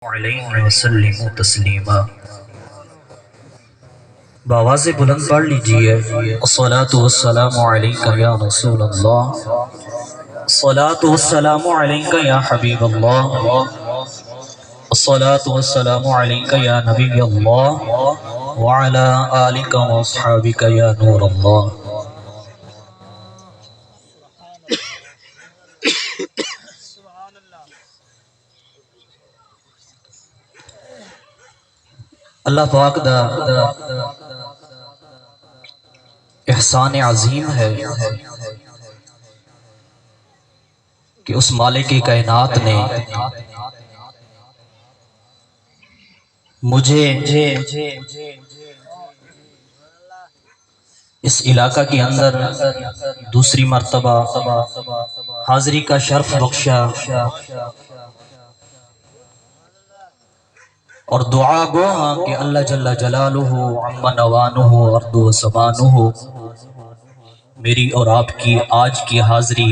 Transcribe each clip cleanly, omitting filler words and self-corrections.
علیہ وسلم تسلیما۔ بآواز بلند پڑھ لیجئے، الصلاۃ والسلام علیک یا رسول اللہ، الصلاۃ والسلام علیک یا حبیب اللہ، الصلاۃ والسلام علیک یا نبی اللہ، وعلی آلک واصحابک یا نور اللہ۔ اللہ پاک دا احسان عظیم ہے کہ اس مالک کائنات نے مجھے اس علاقہ کے اندر دوسری مرتبہ حاضری کا شرف بخشا اور دعا گو ہاں کہ اللہ جل جلالہ عم نوانہ ارض و زمانہ میری اور آپ کی آج کی حاضری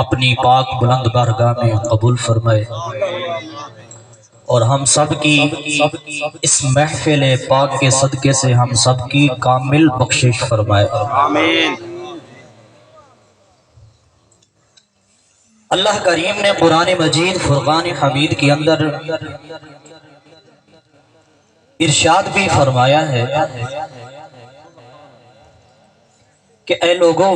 اپنی پاک بلند بارگاہ میں قبول فرمائے اور ہم سب کی اس محفل پاک کے صدقے سے ہم سب کی کامل بخشش فرمائے آمین۔ اللہ کریم نے قرآن مجید فرقان حمید کے اندر ارشاد بھی فرمایا ہے کہ اے لوگوں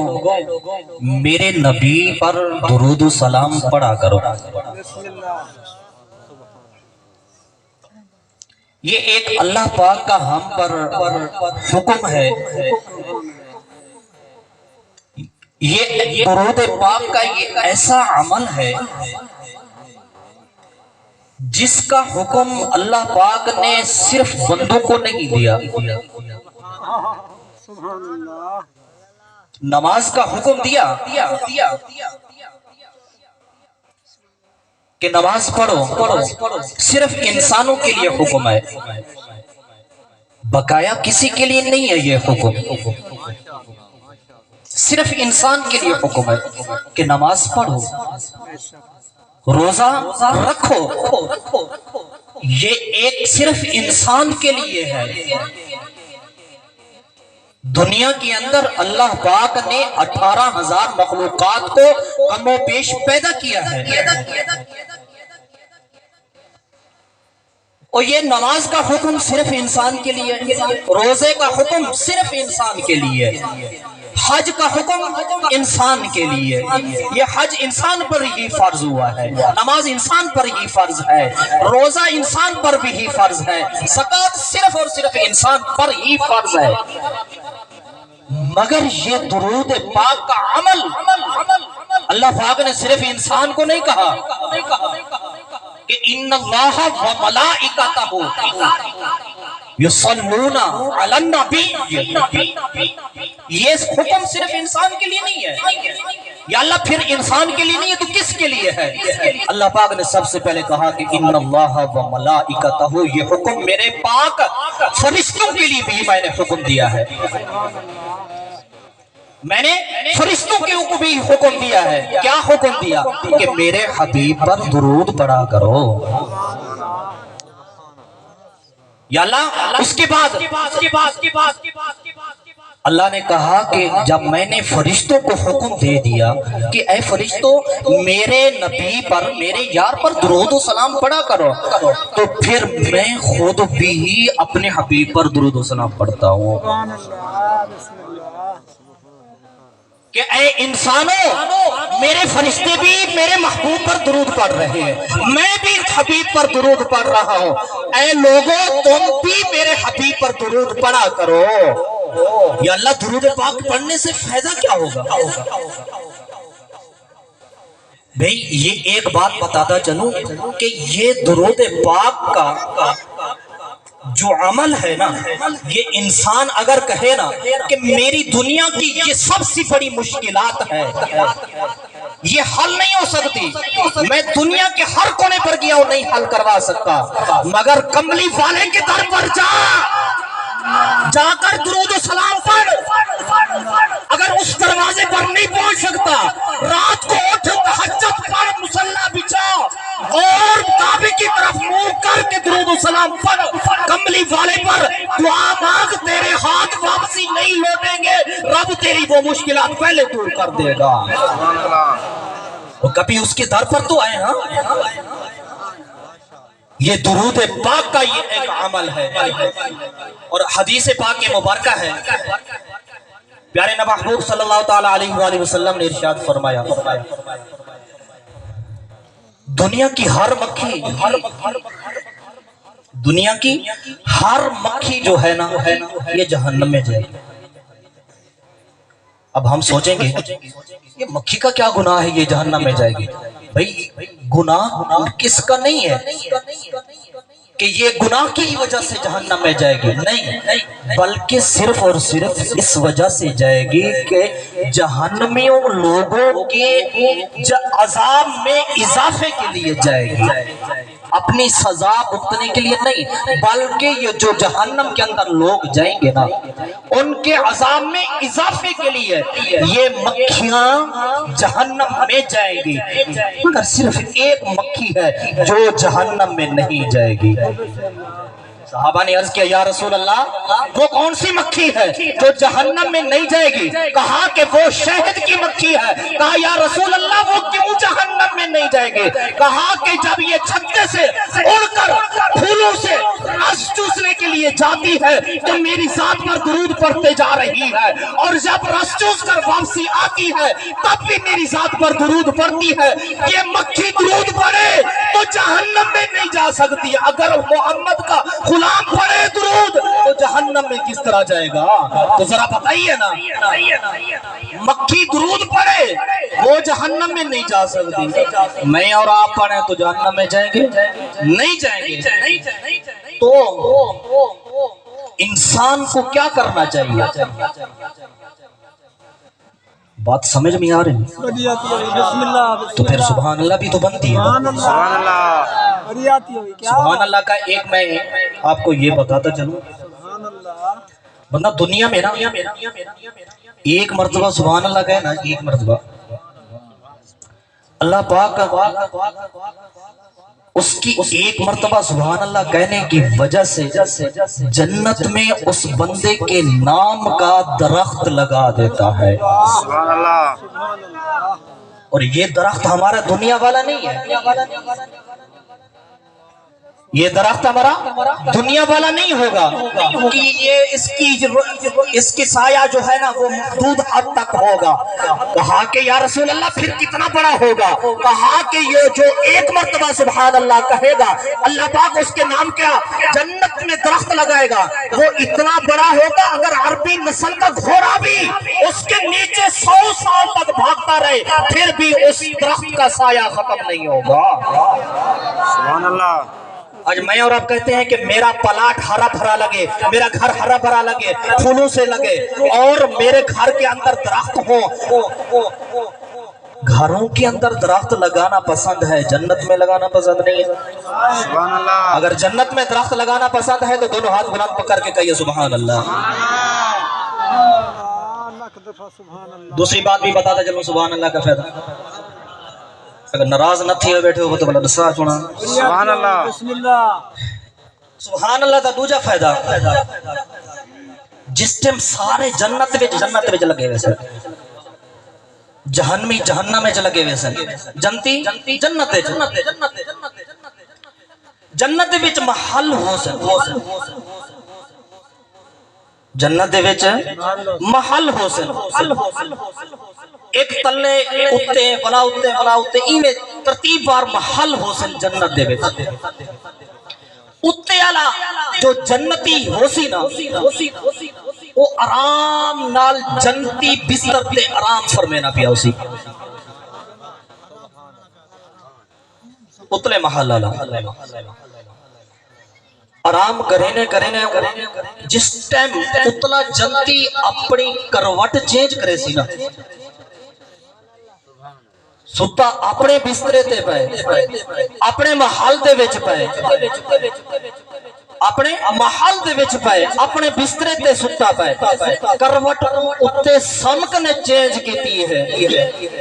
میرے نبی پر درود و سلام پڑھا کرو۔ یہ ایک اللہ پاک کا ہم پر حکم ہے، یہ درود پاک کا یہ ایسا عمل ہے جس کا حکم اللہ پاک نے صرف بندوں کو نہیں دیا۔ نماز کا حکم دیا کہ نماز پڑھو، صرف انسانوں کے لیے حکم ہے، بقایا کسی کے لیے نہیں ہے۔ یہ حکم صرف انسان کے لیے حکم ہے کہ نماز پڑھو، روزہ رکھو، یہ ایک صرف انسان کے لیے ہے۔ دنیا کے اندر اللہ پاک نے 18,000 مخلوقات کو کم و بیش پیدا کیا ہے، اور یہ نماز کا حکم صرف انسان کے لیے، روزے کا حکم صرف انسان کے لیے، حج کا حکم انسان کے لیے، یہ حج انسان پر ہی فرض ہوا ہے، نماز انسان پر ہی فرض ہے، روزہ انسان پر بھی ہی فرض ہے، زکوٰۃ صرف اور صرف انسان پر ہی فرض ہے۔ مگر یہ درود پاک کا عمل اللہ پاک نے صرف انسان کو نہیں کہا کہ ان اللہ و ملائکتہ یصلون علی النبی، یہ حکم صرف انسان کے لیے نہیں ہے۔ یا اللہ پھر انسان کے لیے نہیں ہے تو کس کے لیے ہے؟ اللہ پاک نے سب سے پہلے کہا کہ ان اللہ و ملائکتہ، یہ حکم میرے پاک فرشتوں کے لیے بھی میں نے حکم دیا ہے، میں نے فرشتوں کے اوپر بھی حکم دیا ہے۔ کیا حکم دیا؟ کہ میرے حبیب پر درود پڑھا کرو۔ یا اللہ اس کے بعد اللہ نے کہا کہ جب میں نے فرشتوں کو حکم دے دیا کہ اے فرشتوں میرے نبی پر، میرے یار پر درود و سلام پڑھا کرو، تو پھر میں خود بھی اپنے حبیب پر درود و سلام پڑھتا ہوں کہ اے انسانوں میرے فرشتے بھی میرے محبوب پر درود پڑھ رہے ہیں، میں بھی حبیب پر درود پڑھ رہا ہوں، اے لوگوں تم بھی میرے حبیب پر درود پڑھا کرو۔ یا اللہ درود پاک پڑھنے سے فائدہ کیا ہوگا؟ بھئی یہ ایک بات بتاتا چلوں کہ یہ درود پاک کا جو عمل ہے نا، یہ انسان اگر کہے نا کہ میری دنیا کی یہ سب سے بڑی مشکلات ہے، یہ حل نہیں ہو سکتی، میں دنیا کے ہر کونے پر گیا ہوں نہیں حل کروا سکتا، مگر کملی والے کے در پر جا کر درود و سلام پڑھ، اگر اس دروازے پر نہیں پہنچ سکتا، رات کو اٹھ تہجد پڑھ، مصلی بچھا اور کعبے کی طرف منہ کر کے درود و سلام پڑھ، کملی والے پر دعا مانگ، تیرے ہاتھ واپسی نہیں لوٹیں گے، رب تیری وہ مشکلات پہلے دور کر دے گا۔ وہ کبھی اس کے در پر تو آئے ہاں۔ یہ درود پاک کا یہ ایک عمل ہے، اور حدیث پاک مبارکہ ہے، پیارے نبی محبوب صلی اللہ تعالی علیہ وآلہ وسلم نے ارشاد فرمایا، دنیا کی ہر مکھی، دنیا کی ہر مکھی جو ہے نا یہ جہنم میں جائے گی۔ اب ہم سوچیں گے یہ مکھی کا کیا گناہ ہے یہ جہنم میں جائے گی؟ بھئی گناہ کس کا نہیں ہے کہ یہ گناہ کی وجہ سے جہنم میں جائے گی، نہیں، بلکہ صرف اور صرف اس وجہ سے جائے گی کہ جہنمیوں لوگوں کے عذاب میں اضافے کے لیے جائے گی، اپنی سزا بھگتنے کے لیے نہیں، بلکہ یہ جو جہنم کے اندر لوگ جائیں گے نا ان کے عذاب میں اضافے کے لیے یہ مکھیاں جہنم میں جائیں گی، مگر صرف ایک مکھی ہے جو جہنم میں نہیں جائے گی۔ صحابہ نے عرض کیا یا رسول اللہ وہ کون سی مکھی ہے جو جہنم میں نہیں جائے گی؟ کہا کہ وہ شہد کی مکھی ہے۔ کہا یا رسول اللہ وہ کیوں جہنم میں نہیں جائے گی؟ کہا کہ جب یہ چھتے سے اڑ کر پھولوں سے رس چوسنے کے لیے جاتی ہے تو میری ذات پر درود پڑھتے جا رہی ہے، اور جب رس چوس کر واپسی آتی ہے تب بھی میری ذات پر درود پڑھتی ہے۔ یہ مکھی درود پڑھے تو جہنم میں نہیں جا سکتی، اگر محمد کا غلام پڑھے درود تو جہنم میں کس طرح جائے گا؟ تو ذرا بتائیے نا، مکھی درود پڑھے وہ جہنم میں نہیں جا سکتی، میں اور آپ پڑھیں تو جہنم میں جائیں گے؟ نہیں جائیں گے۔ تو انسان کو کیا کرنا چاہیے؟ بات سمجھ میں آ رہی ہے؟ تو پھر سبحان اللہ بھی تو بنتی ہے۔ سبحان اللہ، سبحان اللہ کا ایک میں آپ کو یہ بتاتا چلوں، بندہ دنیا میں نا ایک مرتبہ سبحان اللہ کہے نا، ایک مرتبہ اللہ پاک اس کی ایک مرتبہ سبحان اللہ کہنے کی وجہ سے جنت میں اس بندے کے نام کا درخت لگا دیتا ہے۔ سبحان اللہ، اور یہ درخت ہمارا دنیا والا نہیں ہے، یہ درخت ہمارا دنیا والا نہیں ہوگا، کیونکہ یہ اس کی سایہ جو ہے نا وہ محدود حد تک ہوگا۔ کہا کہ یا رسول اللہ پھر کتنا بڑا ہوگا؟ کہا کہ یہ جو ایک مرتبہ سبحان اللہ کہے گا اللہ پاک اس کے نام کیا جنت میں درخت لگائے گا، وہ اتنا بڑا ہوگا اگر عربی نسل کا گھوڑا بھی اس کے نیچے 100 سال تک بھاگتا رہے پھر بھی اس درخت کا سایہ ختم نہیں ہوگا۔ سبحان اللہ۔ آج میں اور آپ کہتے ہیں کہ میرا پلاٹ ہرا بھرا لگے، میرا گھر ہرا بھرا لگے، پھولوں سے لگے، اور میرے گھر کے اندر درخت ہو۔ گھروں کے اندر درخت لگانا پسند ہے، جنت میں لگانا پسند نہیں ہے۔ سبحان اللہ۔ اگر جنت میں درخت لگانا پسند ہے تو دونوں ہاتھ بلند پکڑ کے کہیے سبحان اللہ۔ دوسری بات بھی بتاتا چلوں سبحان اللہ کا فائدہ، اگر ناراض نہ تھے بیٹھے ہو تو بلا دسا چونا سبحان اللہ۔ سبحان اللہ کا دوجا فائدہ، جس ٹائم سارے جنت وچ لگے ہوئے سن، جہنمی جہنم وچ لگے ہوئے سن، جنتی جنت جنت وچ محل ہو سن، جنت وچ محل ہو سن، ایک تلے اتے بلا اتے ایویں ترتیب بار محل ہو سن جنت دے وچ۔ اتے والا جو جنتی ہو سی نا وہ آرام نال جنتی بستر تے آرام فرمینا پیا اسی اتلے محل والا آرام کرینے جس ٹائم اتلا جنتی اپنی کروٹ چینج کرے سی نا، ستا اپنے بسترے تے پائے، اپنے محل دے وچ پائے، اپنے محل دے وچ پائے اپنے بسترے تے ستا پائے کروٹ اتے سمک نے چینج کیتی ہے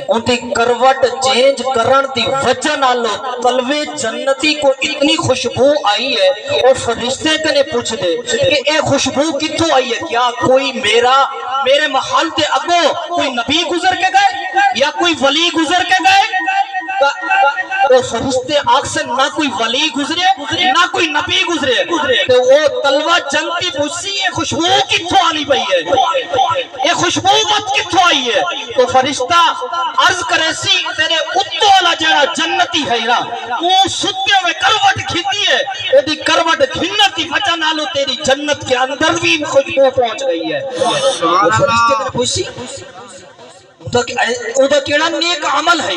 ان دی کروٹ چینج کرن دی وجہ نالو طلبے جنتی کو اتنی خوشبو آئی ہے اور فرشتے کنے پوچھ دے کہ اے خوشبو کتھوں آئی ہے کیا کوئی میرے محل تے اگو کوئی نبی گزر کے گئے یا کوئی ولی گزر کے گئے تو فرشتے آگ سے نہ کوئی ولی گزرے نہ کوئی نبی گزرے تو وہ طلبہ جنتی پوچھتی یہ خوشبو کتھوں آنی پئی ہے یہ خوشبو مت کتھوں آئی ہے تو فرشتہ عرض کرے سی تیرے اتو والا جڑا جنتی ہے نا وہ ستے ہوئے کروٹ کھیتی ہے وہ دی کروٹ کھنتی وجہ نالو تیری جنت کے اندر بھی خوشبو پہنچ گئی ہے وہ فرشتے نے پوچھی اوہ کیڑا نیک عمل ہے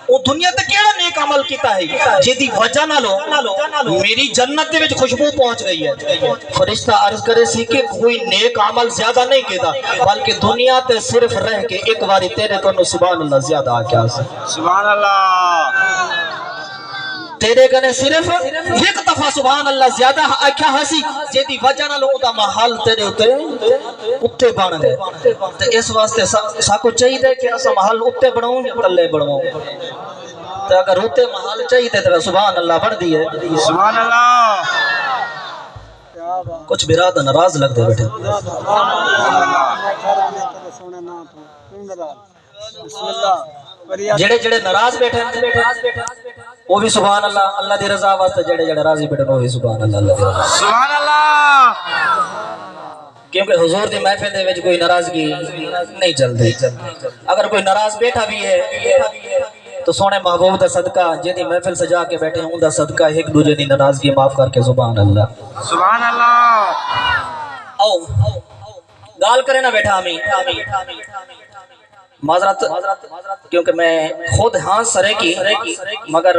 وہ دنیا تے کیڑا نیک عمل کیتا ہے جیدی وجہ نہ لو میری جنت دے وچ خوشبو پہنچ گئی ہے فرشتہ عرض کرے سی کہ کوئی نیک عمل زیادہ نہیں کیتا بلکہ دنیا تے صرف رہ کے ایک باری تیرے تو سبحان اللہ زیادہ آکیا سبحان اللہ تیرے کنے صرف ایک دفعہ سبحان اللہ زیادہ آکھیا ہسی جیدی وجہ نہ لو دا محل تیرے اتے بن گئے تو اس واسطے ساکو چاہیے کہ اسا محل اتے بناؤں یا تلے بناؤں تو اگر اتے محل چاہیے تو سبحان اللہ بن دیئے سبحان اللہ کچھ برادہ ناراض لگ دے بیٹھے جڑے جڑے ناراض بیٹھے وہ بھی سبحان اللہ اللہ دی رضا واسطے جڑے جڑے راضی بیٹھے وہ بھی سبحان اللہ اللہ دی رضا سبحان اللہ کیونکہ حضور دی محفل دے وچ کوئی ناراضگی نہیں چلدی اگر کوئی ناراض بیٹھا بھی ہے تو سونے محبوب دا صدقہ جیدی محفل سجا کے بیٹھے ہوں دا صدقہ ایک دوجے دی ناراضگی معاف کر کے سبحان اللہ سبحان اللہ او گال کرے نہ بیٹھا ہمیں معذرت کیونکہ میں خود ہاں سرے کی مگر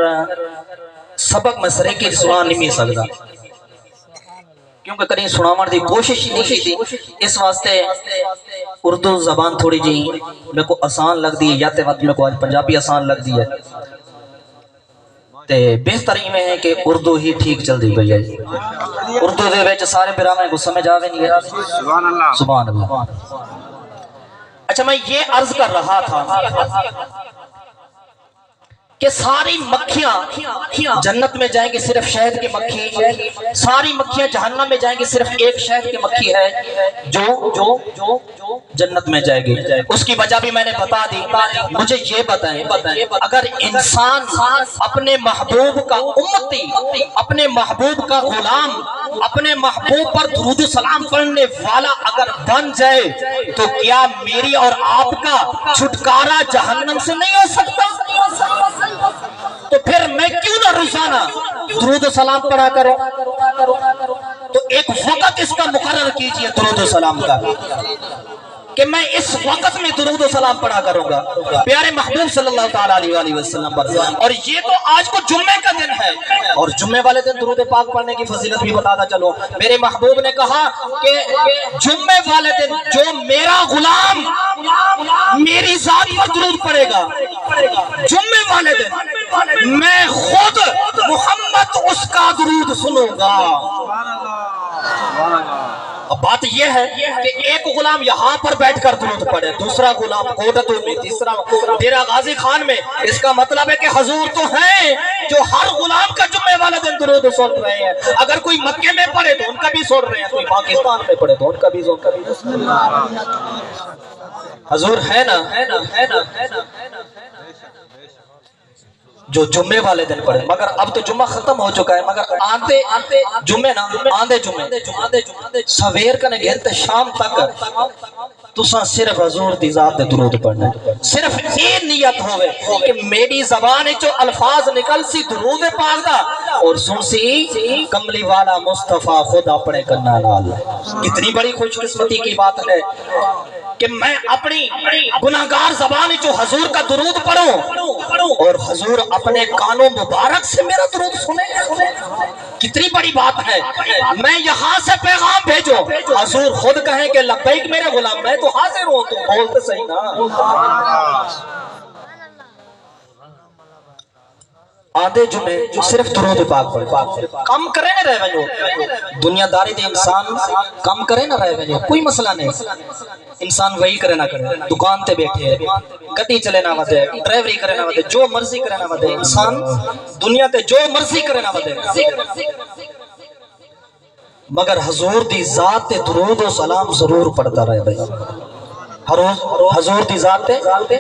سبق میں سرے کی سنان نہیں مل سکتا کیونکہ کریں سناوان دی کوشش نہیں کی تھی اس واسطے اردو زبان تھوڑی جی میں کو آسان لگ دی ہے یا تے وقت میں کو آج پنجابی آسان لگ دی ہے تے بہتر ہی میں ہے کہ اردو ہی ٹھیک چل دی بھئی ہے اردو دے ویچ سارے برامے کو سمجھ آوے نہیں ہے سبحان اللہ سبحان اللہ اچھا میں یہ عرض کر رہا تھا کہ ساری مکھیاں جنت میں جائیں گے صرف شہد کی مکھی ساری مکھیاں جہنم میں جائیں گے صرف ایک شہد کی مکھی ہے جو جنت میں جائے گی اس کی وجہ بھی میں نے بتا دی مجھے یہ بتائیں اگر انسان اپنے محبوب کا امتی اپنے محبوب کا غلام اپنے محبوب پر درود و سلام پڑھنے والا اگر بن جائے تو کیا میری اور آپ کا چھٹکارا جہنم سے نہیں ہو سکتا تو پھر میں کیوں نہ روزانہ درود و سلام پڑھا کروں تو ایک وقت اس کا مقرر کیجئے درود و سلام کا کہ میں اس وقت میں درود و سلام پڑھا کروں گا پیارے محبوب صلی اللہ تعالیٰ علیہ وسلم پر اور یہ تو آج کو جمعے کا دن ہے اور جمعے والے دن درود پاک پڑھنے کی فضیلت بھی بتاتا چلو میرے محبوب نے کہا کہ جمعے والے دن جو میرا غلام میری ذات پر درود پڑھے گا جمعے والے دن میں خود محمد اس کا درود سنوں گا اب بات یہ ہے کہ ایک غلام یہاں پر بیٹھ کر درود پڑھے دوسرا غلام کوٹتو میں تیسرا ڈیرہ غازی خان میں اس کا مطلب ہے کہ حضور تو ہیں جو ہر غلام کا جمعے والا دن درود سن رہے ہیں اگر کوئی مکے میں پڑھے تو ان کا بھی سن رہے ہیں کوئی پاکستان میں پڑھے تو ان کا بھی حضور ہے نا جو جمعے والے دن پڑھے مگر اب تو جمعہ ختم ہو چکا ہے مگر آندے جمعے نا آندے جمعے سویر کا گھنٹے شام تک تو صرف حضور دی ذات دے درود پڑھنا صرف یہ نیت ہوئے کہ میری زبان جو الفاظ نکل سی درود پاک دا اور سن سی کملی والا مصطفیٰ خود اپنے کرنا نال کتنی بڑی خوش قسمتی کی بات ہے کہ میں اپنی گناہگار زبان جو حضور کا درود پڑھوں اور حضور اپنے کانوں مبارک سے میرا درود سنے کتنی بڑی بات ہے میں یہاں سے پیغام بھیجو حضور خود کہیں کہ لبیک میرے غلام میں تو حاضر ہوں تو بولتے صحیح نا آدھے جمعے صرف درود پاک پڑھے کم کرے نہ رہے بنو دنیا داری دے انسان کم کرے نہ رہے بنو کوئی مسئلہ نہیں انسان وہی کرے نہ کرے دکان تے بیٹھے گڈی چلے نہ ودے ڈرائیوری کرے نہ ودے جو مرضی کرے نہ ودے انسان دنیا تے جو مرضی کرے نہ ودے مگر حضور دی ذات تے درود و سلام ضرور پڑھتا رہے بھائی ہر روز حضور دی ذات تے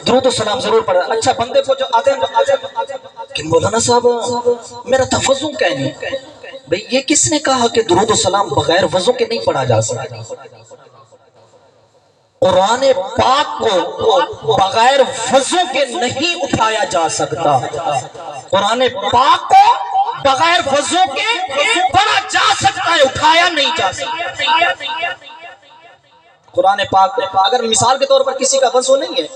درود و سلام ضرور پڑھتا اچھا بندے کو جو آتے ہیں کہ مولانا صاحب میرا تفضل کہنی بھئی یہ کس نے کہا کہ درود و سلام بغیر وضو کے نہیں پڑھا جا سکتا قرآن پاک کو بغیر وضو کے نہیں اٹھایا جا سکتا قرآن پاک کو بغیر وضو کے پڑھا جا سکتا ہے اٹھایا نہیں جا سکتا قرآن پاک اگر مثال کے طور پر کسی کا وضو نہیں ہے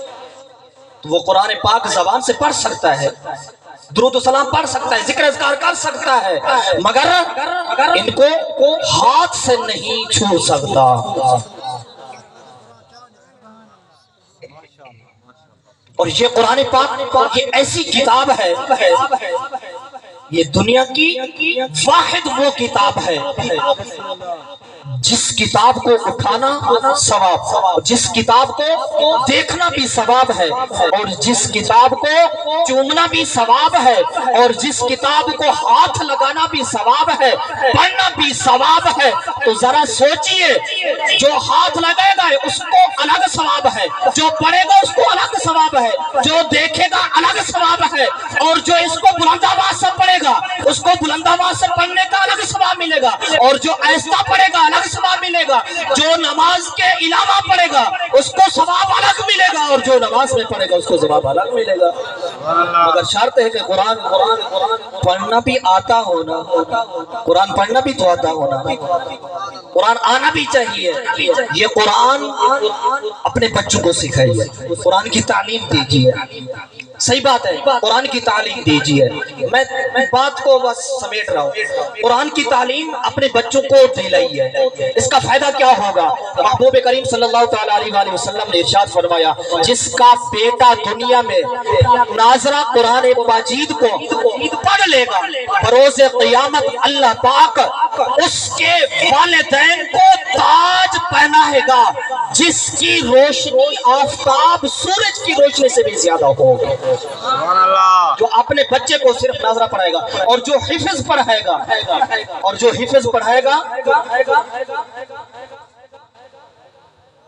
تو وہ قرآن پاک زبان سے پڑھ سکتا ہے درود و سلام پڑھ سکتا ہے ذکر اذکار کر سکتا ہے مگر ان کو ہاتھ سے نہیں چھو سکتا اور یہ قرآن پاک یہ ایسی کتاب ہے یہ دنیا کی واحد وہ کتاب ہے جس کتاب کو اٹھانا ثواب جس کتاب کو دیکھنا بھی ثواب ہے اور جس کتاب کو چومنا بھی ثواب ہے اور جس کتاب کو ہاتھ لگانا بھی ثواب ہے پڑھنا بھی ثواب ہے تو ذرا سوچئے جو ہاتھ لگائے گا اس کو الگ ثواب ہے جو پڑھے گا اس کو الگ ثواب ہے جو دیکھے گا الگ ثواب ہے اور جو اس کو بلند آواز سے پڑھے گا اس کو بلند آواز سے پڑھنے کا الگ ثواب ملے گا اور جو ایسا پڑھے گا الگ ثواب ملے گا جو نماز کے علاوہ پڑھے گا اس کو ثواب الگ ملے گا اور جو نماز میں پڑھے گا اس کو ثواب الگ ملے گا مگر شرط ہے کہ قرآن پڑھنا بھی آتا ہونا قرآن پڑھنا بھی تو آتا ہونا قرآن آنا بھی چاہیے یہ قرآن اپنے بچوں کو سکھائیے قرآن کی تعلیم دیجیے صحیح بات ہے قرآن کی تعلیم دیجیے میں بات کو بس سمیٹ رہا ہوں قرآن کی تعلیم اپنے بچوں کو دلائیے اس کا فائدہ کیا ہوگا محبوب کریم صلی اللہ تعالی علیہ وسلم نے ارشاد فرمایا جس کا بیٹا دنیا میں ناظرہ قرآن مجید کو پڑھ لے گا بروز قیامت اللہ پاک اس کے والدین کو تاج پہنائے گا جس کی روشنی آفتاب سورج کی روشنی سے بھی زیادہ ہوگی جو اپنے بچے کو صرف ناظرہ پڑھائے گا اور جو حفظ پڑھائے گا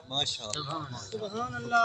ماشاءاللہ.